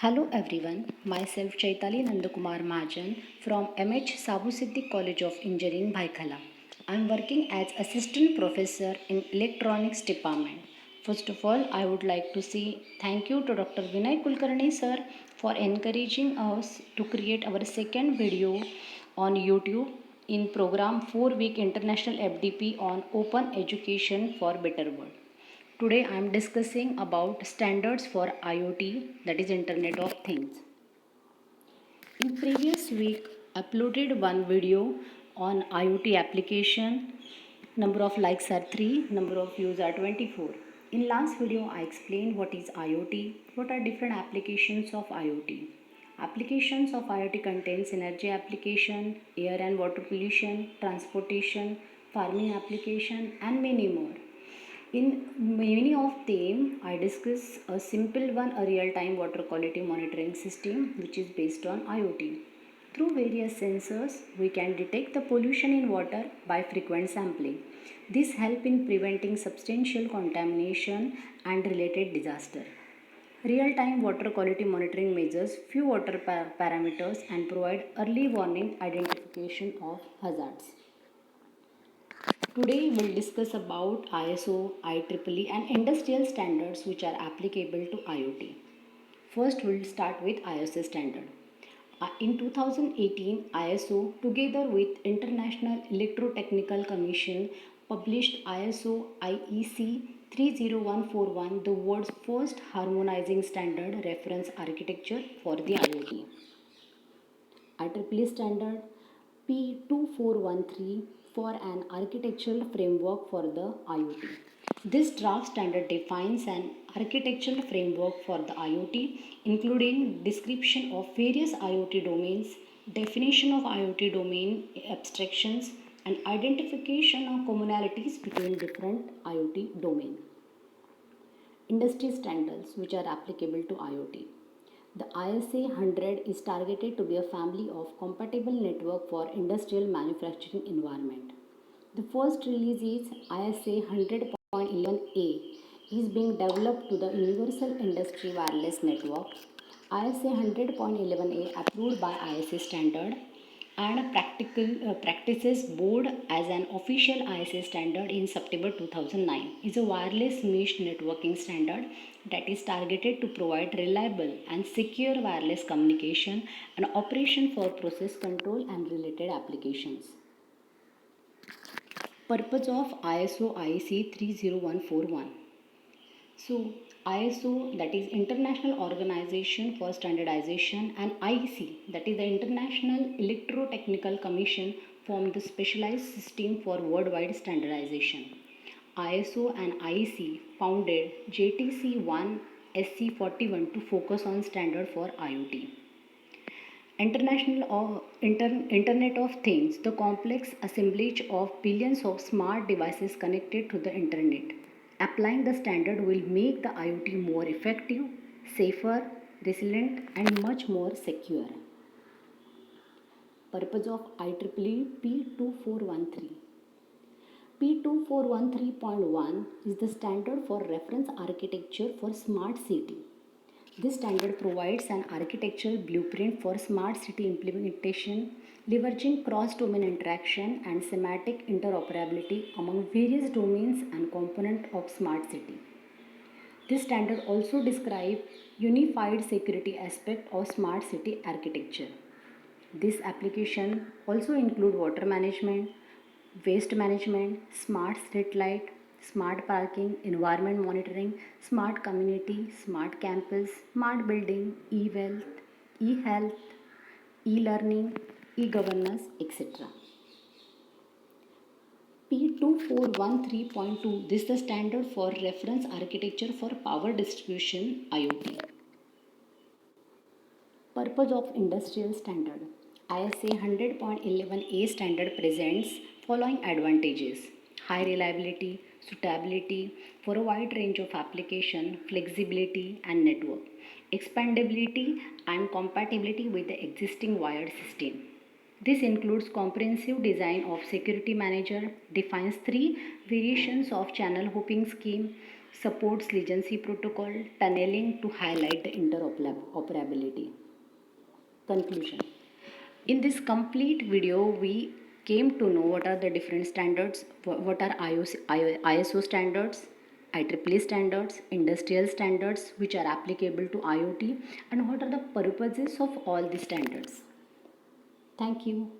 Hello everyone, myself Chaitali Nandakumar Mahajan from MH Sabu Siddiq College of Engineering, Bhaikhala. I am working as Assistant Professor in Electronics Department. First of all, I would like to say thank you to Dr. Vinay Kulkarni sir for encouraging us to create our second video on YouTube in program 4-week International FDP on Open Education for Better World. Today I am discussing about standards for IoT, that is Internet of Things. In previous week uploaded one video on IoT application. Number of likes are 3, number of views are 24. In last video I explained what is IoT, what are different applications of IoT. Applications of IoT contains energy application, air and water pollution, transportation, farming application and many more. In many of them, I discuss a simple one, a real-time water quality monitoring system which is based on IoT. Through various sensors, we can detect the pollution in water by frequent sampling. This helps in preventing substantial contamination and related disaster. Real-time water quality monitoring measures few water parameters and provide early warning identification of hazards. Today we'll discuss about ISO, IEEE and industrial standards which are applicable to IoT. First we'll start with ISO standard. In 2018, ISO together with International Electrotechnical Commission published ISO IEC 30141, the world's first harmonizing standard reference architecture for the IoT. IEEE standard P2413 for an architectural framework for the IoT. This draft standard defines an architectural framework for the IoT, including description of various IoT domains, definition of IoT domain abstractions, and identification of commonalities between different IoT domains. Industry standards which are applicable to IoT. The ISA 100 is targeted to be a family of compatible network for industrial manufacturing environment. The first release is ISA 100.11a is being developed to the Universal Industry Wireless Network. ISA 100.11a approved by ISA standard and practices board as an official ISA standard in September 2009 is a wireless mesh networking standard that is targeted to provide reliable and secure wireless communication and operation for process control and related applications. Purpose of ISO IEC 30141. So, ISO, that is International Organization for Standardization, and IEC, that is the International Electrotechnical Commission, form the specialized system for worldwide standardization. ISO and IEC founded JTC1 SC41 to focus on standard for IoT. Internet of Things, the complex assemblage of billions of smart devices connected to the internet. Applying the standard will make the IoT more effective, safer, resilient, and much more secure. Purpose of IEEE P2413. P2413.1 is the standard for reference architecture for smart city. This standard provides an architectural blueprint for smart city implementation, leveraging cross-domain interaction and semantic interoperability among various domains and components of smart city. This standard also describes unified security aspect of smart city architecture. This application also include water management, waste management, smart street light, smart parking, environment monitoring, smart community, smart campus, smart building, e-health, e-learning, e-governance, etc. P2413.2, this is the standard for reference architecture for power distribution IoT. Purpose of industrial standard. ISA 100.11a standard presents following advantages: high reliability, suitability for a wide range of application, flexibility and network, expandability and compatibility with the existing wired system. This includes comprehensive design of security manager, defines 3 variations of channel hopping scheme, supports latency protocol, tunneling to highlight the interoperability. Conclusion. In this complete video, we came to know what are the different standards, what are ISO standards, IEEE standards, industrial standards which are applicable to IoT, and what are the purposes of all these standards. Thank you.